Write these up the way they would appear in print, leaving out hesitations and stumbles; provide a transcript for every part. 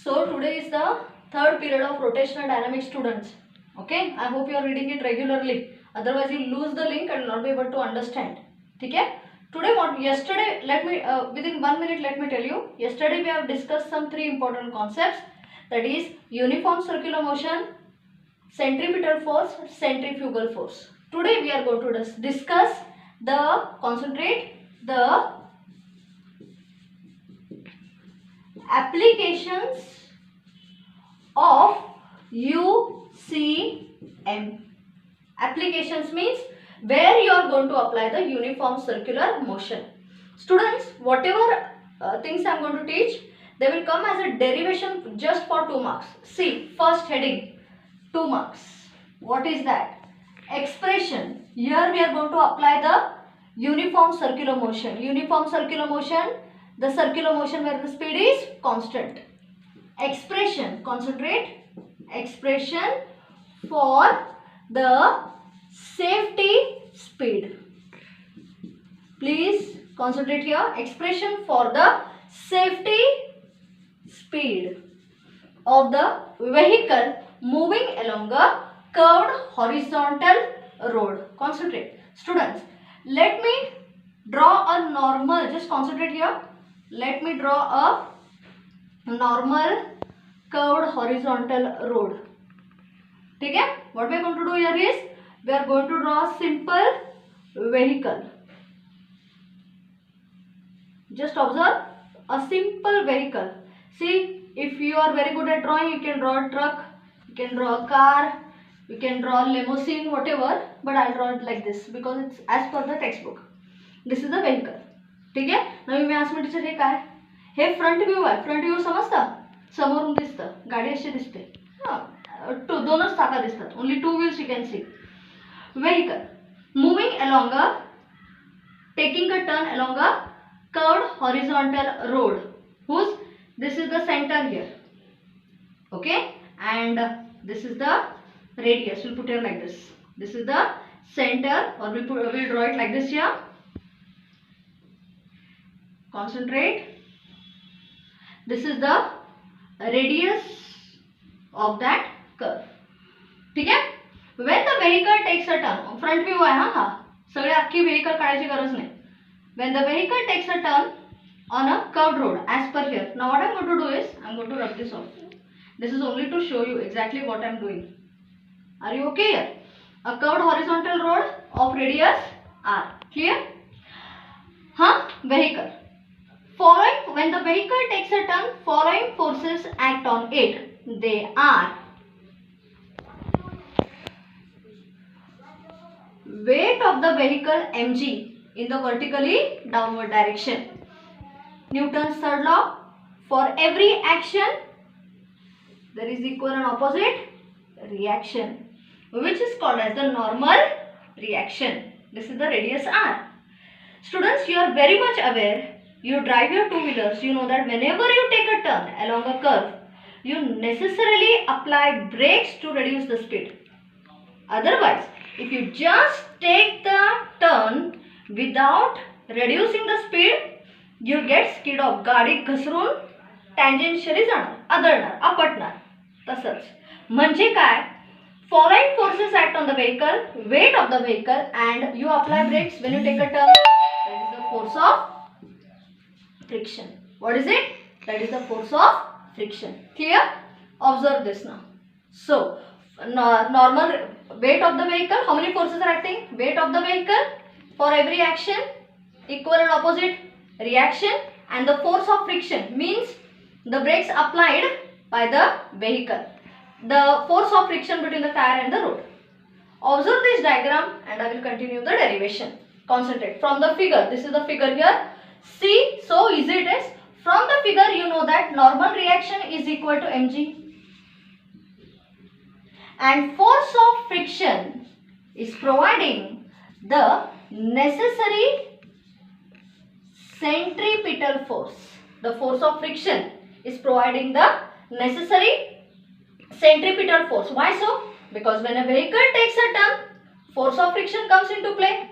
So today is the third period of rotational dynamics, students. Okay, I hope you are reading it regularly. Otherwise, you lose the link and will not be able to understand. Okay. Today, yesterday, let me within 1 minute, let me tell you. Yesterday we have discussed some three important concepts. That is uniform circular motion, centripetal force, centrifugal force. Today we are going to discuss the applications of UCM. Applications means where you are going to apply the uniform circular motion. Students, whatever things I am going to teach, they will come as a derivation just for 2 marks. See, first heading, 2 marks. What is that? Expression. Here we are going to apply the uniform circular motion. Uniform circular motion, the circular motion where the speed is constant. Expression, concentrate. Expression for the safety speed. Please concentrate here. Expression for the safety speed of the vehicle moving along a curved horizontal road. Concentrate. Students, let me draw a normal, just concentrate here. Let me draw a normal curved horizontal road. Okay? What we are going to do here is, we are going to draw a simple vehicle. Just observe a simple vehicle. See, if you are very good at drawing, you can draw a truck, you can draw a car, you can draw a limousine, whatever. But I will draw it like this because it's as per the textbook. This is the vehicle. Okay? Now you may ask me, teacher, हे काय? हे front view आहे. Front view समजता? समोरून दिसतं, गाडी अशी दिसते. दोनच चाका दिसतात. Only 2 wheels you can see. Vehicle moving along taking a turn along a curved horizontal road. This is the center here. Okay, and this is the radius. We'll put it like this. This is the center, or we'll draw it like this here. Concentrate. This is the radius of that curve. ठीक है? When the vehicle takes a turn, front view आहे हा. सगळे अख्खी vehicle काढायची गरज नाही. When the vehicle takes a turn on a curved road, as per here. Now what I am going to do is, I am going to rub this off. This is only to show you exactly what I am doing. Are you okay here? A curved horizontal road of radius r. Clear? Vehicle. When the vehicle takes a turn, following forces act on it. They are weight of the vehicle mg in the vertically downward direction. Newton's third law. For every action, there is equal and opposite reaction, which is called as the normal reaction. This is the radius r. Students, you are very much aware. You drive your two-wheelers. You know that whenever you take a turn along a curve, you necessarily apply brakes to reduce the speed. Otherwise, if you just take the turn without reducing the speed, you get skid off. गाडी घसरून tangentially जाणार, आदळणार, आपटणार. तसंच म्हणजे काय? Following forces act on the vehicle, weight of the vehicle, and you apply brakes when you take a turn. That is the force of friction. What is it? That is the force of friction. Clear? Observe this now. So, normal weight of the vehicle, how many forces are acting? Weight of the vehicle, for every action, equal and opposite reaction, and the force of friction means the brakes applied by the vehicle. The force of friction between the tire and the road. Observe this diagram and I will continue the derivation. Concentrate. From the figure, this is the figure here. See, so easy it is. From the figure, you know that normal reaction is equal to mg. And force of friction is providing the necessary centripetal force. The force of friction is providing the necessary centripetal force. Why so? Because when a vehicle takes a turn, force of friction comes into play.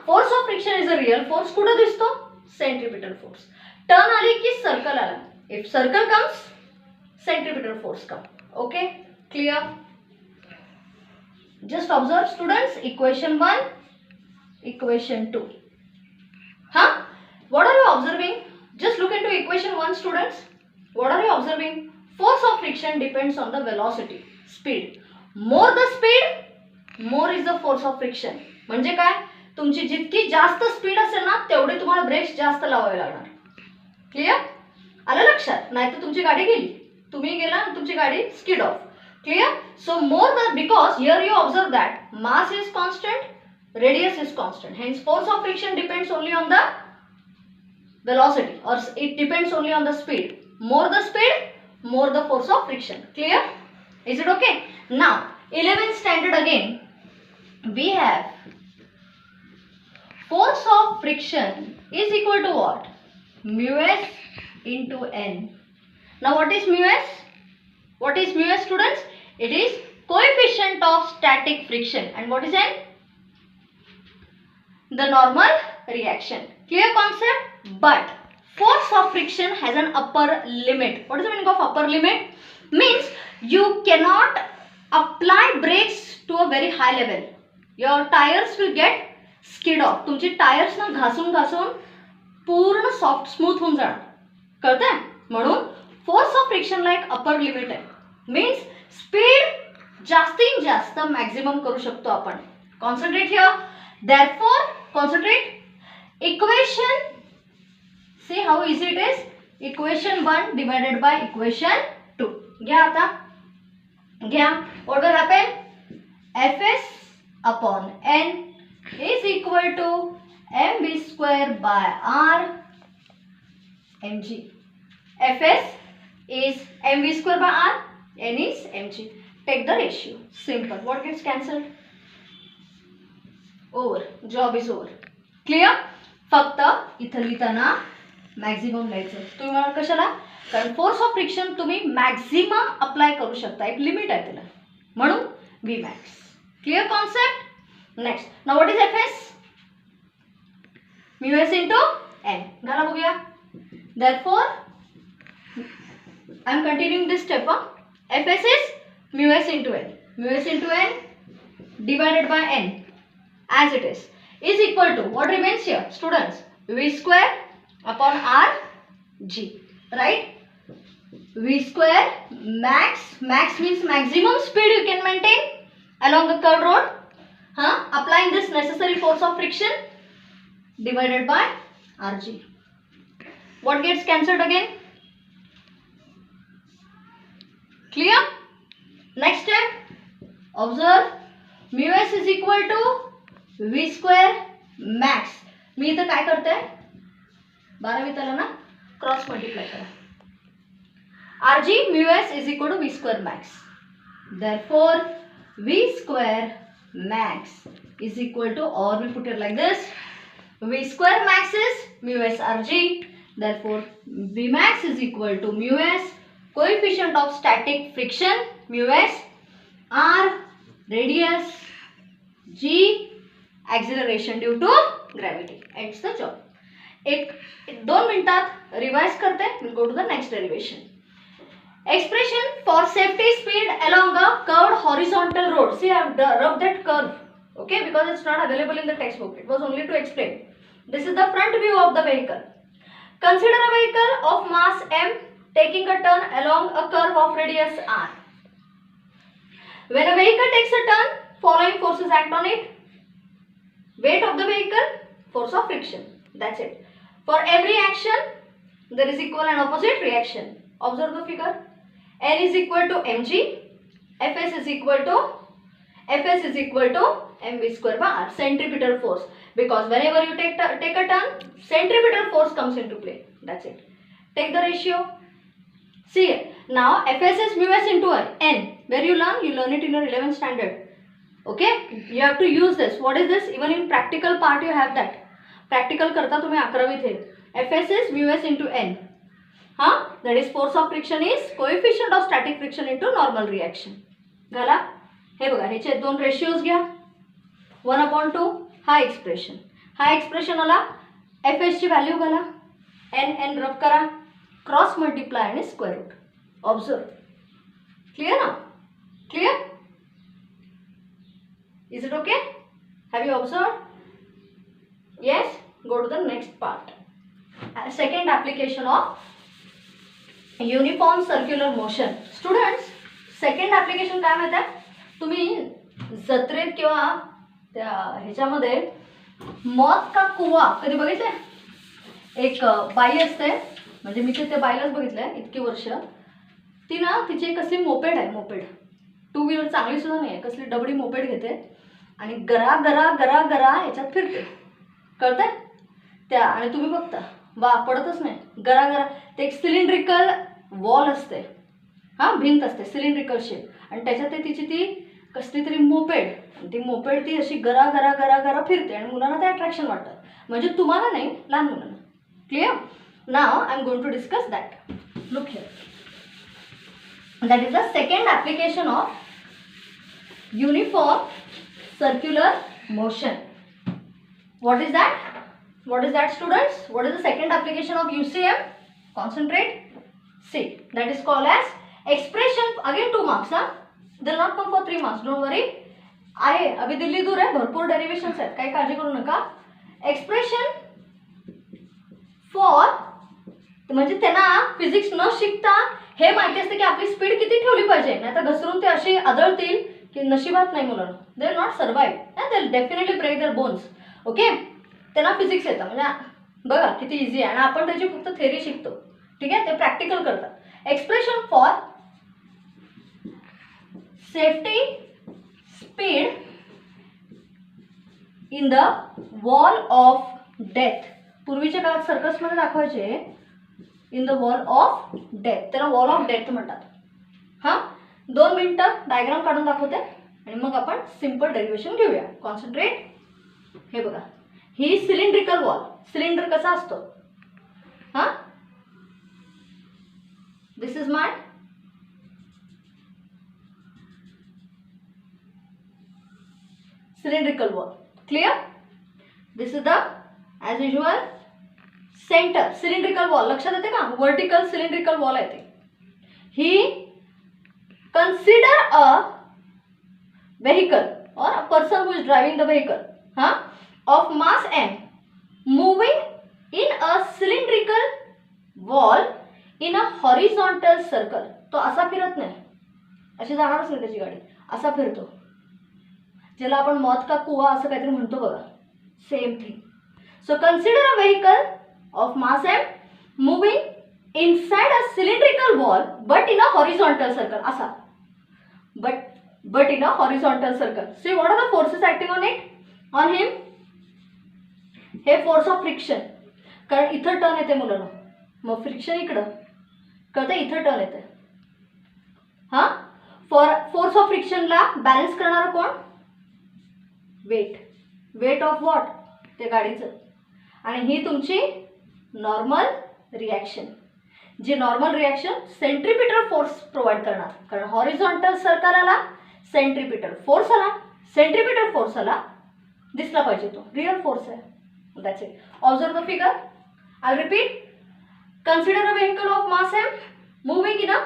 Force of friction is a real force. कुठे दिसतो? Centripetal force. Turn आली की circle आला. If circle comes, centripetal force का. Okay, clear. Just observe students, equation 1, equation 2. Huh? What are you observing? Just look into equation 1 students. What are you observing? Force of friction depends on the velocity, speed. More the speed, more is the force of friction. म्हणजे काय? तुमची जितकी जास्त speed असेल ना तेवढे तुम्हाला breaks जास्त लावावे लागणार. क्लियर? आलं लक्षात? नाही तर तुमची गाडी गेली, तुम्ही गेला आणि तुमची गाडी skid of. Clear? So more than, because here you observe that mass is constant, radius is constant. Hence force of friction depends only on the velocity, or it depends only on the speed. More the speed, more the force of friction. Clear? Is it okay? Now 11th standard again we have force of friction is equal to what? Mu s into n. Now what is mu s? What is mu s students? It is coefficient of static friction. And what is n? The normal reaction. Clear concept? But force of friction has an upper limit. What is the meaning of upper limit? Means you cannot apply brakes to a very high level. Your tires will get skid off. तुमची tyres ना घासून घासून पूर्ण soft smooth होऊन जाणार. कळतंय? म्हणून force of फ्रिक्शनला एक अपर लिमिट आहे. मीन्स स्पीड जास्तीत जास्त मॅक्झिमम करू शकतो आपण. Concentrate here. Therefore concentrate equation. See how easy it is. Equation 1 divided by equation 2. घ्या आता, घ्या. What will happen? Fs upon n is equal to mv square by r mg. Fs is mv square by r, n is mg. Take the ratio. Simple. What gets cancelled? Over. Job is over. Clear? फक्त इथं लिहिताना maximum लिहायचं. तुम्ही म्हणाल कशाला? कारण force of friction तुम्ही maximum apply करू शकता. एक लिमिट आहे त्याला, म्हणून V max. Clear concept? Next. Now what is Fs? Mu s into n. घाला बघूया. Therefore, I am continuing this step. Fs is mu s into n. Mu s into n divided by n as it is equal to what remains here, students? V square upon r g. Right? V square max. Max means maximum speed you can maintain along a curved road. Applying this necessary force of friction divided by Rg. What gets cancelled again? Clear? Next step. Observe. Mu s is equal to V square max. मी इथं काय करते? 12वीत आलं ना, cross multiply करा. Rg mu s is equal to V square max. Therefore, V square max is equal to, or we put it like this, V square max is mu s Rg. Therefore, V max is equal to mu s, coefficient of static friction, mu s, R, radius, G, acceleration due to gravity. Ends the job. एक 2 मिनिटात revise करते. We'll go to the next derivation. Expression for safety speed along a curved horizontal road. See, I have rubbed that curve, okay, because it's not available in the textbook. It was only to explain. This is the front view of the vehicle. Consider a vehicle of mass m taking a turn along a curve of radius r. When a vehicle takes a turn, following forces act on it. Weight of the vehicle, force of friction. That's it. For every action, there is equal and opposite reaction. Observe the figure. N is equal to mg. Fs is equal to mv square by r. Centripetal force. Because whenever you take a turn, centripetal force comes into play. That's it. Take the ratio. See here. Now Fs is mu s into n. Where you learn? You learn it in your 11th standard. Okay? You have to use this. What is this? Even in practical part you have that. Practical करता तुम्ही 11वीत है. Fs is mu s into n. That is force of friction is coefficient of static friction into normal reaction. घाला. हे बघा, ह्याचे 2 ratios घ्या. 1/2 हा expression. हा expression आला. Fs ची व्हॅल्यू घाला. n रब करा. क्रॉस मल्टिप्लाय आणि square root. Observe. Clear now? Clear? Is it okay? Have you observed? Yes? Go to the next part. Second application of uniform circular motion. Students, second application काय माहिती आहे? तुम्ही जत्रेत किंवा त्या ह्याच्यामध्ये मौत का कुवा कधी बघितलंय? एक बाई असते, म्हणजे मी ते बाईलाच बघितलंय इतकी वर्ष. ती ना तिची कसली मोपेड आहे, मोपेड 2 व्हीलर चांगली सुद्धा नाही आहे, कसली डबडी मोपेड घेते आणि गरा गरा गरा गरा ह्याच्यात फिरते. कळतंय? त्या आणि तुम्ही बघता वा पडतच नाही, गरा गरा. ते एक सिलेंड्रिकल वॉल असते, हां भिंत असते सिलेंड्रिकल शेप, आणि त्याच्यात ते तिची ती कसली तरी मोपेड, ती मोपेड ती अशी गरा गरा गरा गरा फिरते आणि मुलांना ते अट्रॅक्शन वाटतं. म्हणजे तुम्हाला नाही, लहान मुलांना. Clear? Now I am going to discuss that. Look here. That is the second application of uniform circular motion. What is that? What is that, students? What is the second application of UCM? Concentrate. See, that is called as expression. Again 2 marks, huh? They will not come for 3 marks. Don't worry. आहे अभी दिल्ली दूर आहे, भरपूर derivations आहेत, काही काळजी करू नका. एक्सप्रेशन फॉर म्हणजे त्यांना फिजिक्स न शिकता हे माहिती असते की आपली स्पीड किती ठेवली पाहिजे, नाही तर घसरून ते अशी आदळतील की नशिबात नाही मुलांना. They will not survive, they will definitely break their bones. Okay, त्यांना फिजिक्स येतं, म्हणजे बघा किती इझी आहे, आणि आपण त्याची फक्त थेरी शिकतो. ठीक आहे, ते प्रॅक्टिकल करतात. Expression for safety speed in the wall of death. पूर्वीच्या काळात सर्कसमध्ये दाखवायचे in the wall of death, त्याला वॉल ऑफ डेथ म्हणतात. हां, 2 मिनिटं डायग्राम काढून दाखवते आणि मग आपण सिंपल डेरिव्हेशन घेऊया. कॉन्सन्ट्रेट. हे बघा, ही सिलेंड्रिकल वॉल. सिलेंडर कसा असतो? हां, this is my cylindrical wall. Clear? This is the as usual center cylindrical wall. लक्षात येते का? Vertical cylindrical wall आहे ते. ही consider a vehicle or a person who is driving the vehicle, huh, of mass m moving in a cylindrical wall in a horizontal circle. तो असा फिरत नाही, अशी जाणारच नाही त्याची गाडी, असा फिरतो, ज्याला आपण मौत का कुवा असं काहीतरी म्हणतो बघा. Same thing. So consider a vehicle of mass M moving inside a cylindrical wall but in a horizontal circle. असा but in a horizontal circle. See what are the forces acting on it, on him? हे force of friction, कारण इथं turn येते मुलांना, मग friction इकडं कळतं, इथं turn येते. हां, फोर्स ऑफ फ्रिक्शनला बॅलन्स करणारं कोण? Weight of what? ते गाडीचं. आणि ही तुमची नॉर्मल रिॲक्शन, जी normal reaction centripetal force provide करणार, कारण हॉरिझॉन्टल सर्कल आला, सेंट्रिपिटल फोर्स आला, सेंट्रिपिटल फोर्स आला, दिसला पाहिजे तो रिअल फोर्स आहे. That's it. Observe the figure. I repeat. Consider a vehicle of mass m moving in a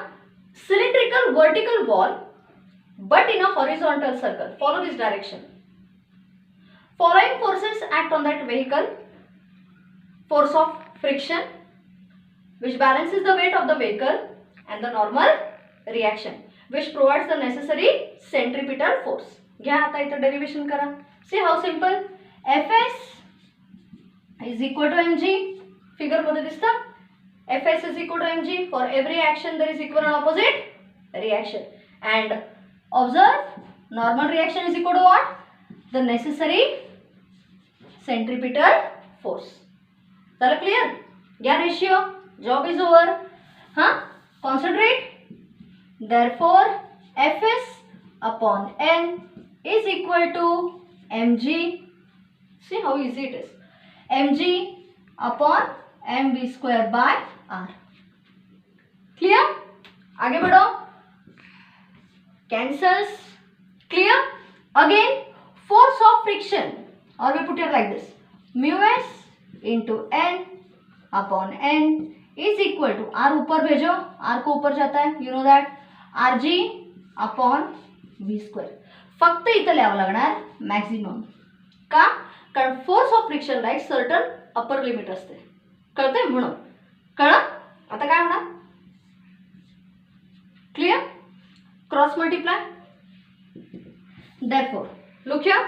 cylindrical vertical wall but in a horizontal circle. Follow this direction. Following forces act on that vehicle. Force of friction, which balances the weight of the vehicle, and the normal reaction, which provides the necessary centripetal force. घ्या आता इथं derivation करा. See how simple. Fs is equal to mg. Figure मध्ये दिसतं. Fs is equal to mg. For every action there is equal and opposite reaction. And observe, normal reaction is equal to what? The necessary centripetal force. चला clear? या ratio. Job is over. हाँ, concentrate. Therefore, Fs upon n is equal to mg. See how easy it is. mg upon mv square by r. Clear? आगे बढ़ो. Cancels. Clear? Again, force of friction, or we put it like this: mu s into n upon n is equal to, R ऊपर भेजो, R को ऊपर जाता है, you know that, R G upon V square. फक्त इथं लिहावं लागणार मॅक्झिमम. का? कारण फोर्स ऑफ फ्रिक्शन ला एक सर्टन अपर लिमिट असते. कळतंय? म्हणून कळलं. आता काय होणार? Clear? Cross multiply. Therefore, look here,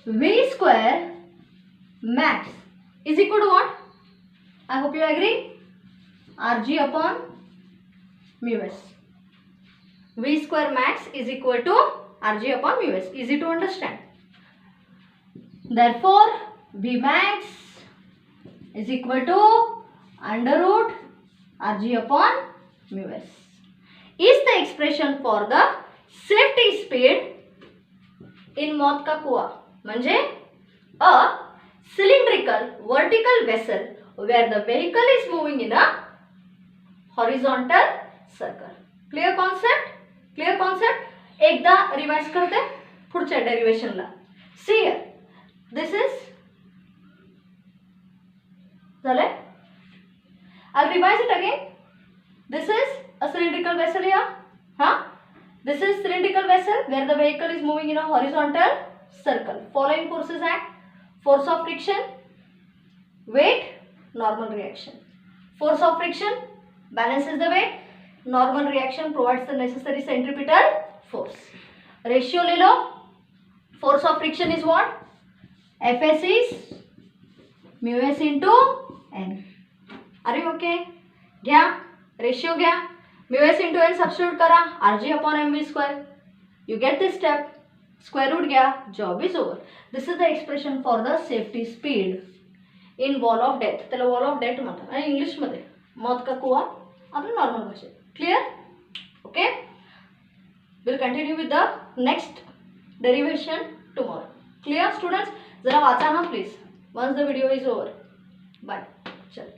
v square max is equal to what? I hope you agree. Rg upon mu s. V square max is equal to Rg upon mu s. Easy to understand. Therefore, V max is equal to under root Rg upon mu s. Is the expression for the safety speed in मौत का कुआ. म्हणजे a cylindrical vertical vessel where the vehicle is moving in a horizontal circle. Clear concept? Clear concept? एकदा revise करते पुढच्या डेरिवेशनला. See here, this is झाले. I'll revise it again. This is a cylindrical vessel here. This is cylindrical vessel where the vehicle is moving in a horizontal circle. Following forces act: force of friction, weight, normal reaction. Force of friction balances the weight. Normal reaction provides the necessary centripetal force. Ratio ले लो. Force of friction is what? Fs is mu s into n. Are you okay? घ्या ratio घ्या. mu s into n substitute करा. Rg upon mv square. You get this step. Square root घ्या. Job is over. This is the expression for the safety speed in wall of death. त्याला wall of death म्हणतात आणि English मध्ये मौत का कुआ आपल्या नॉर्मल भाषेत. Clear? Okay. Will continue with the next derivation tomorrow. Clear students? जरा वाचा ना please. Once the video is over. Bye. चल.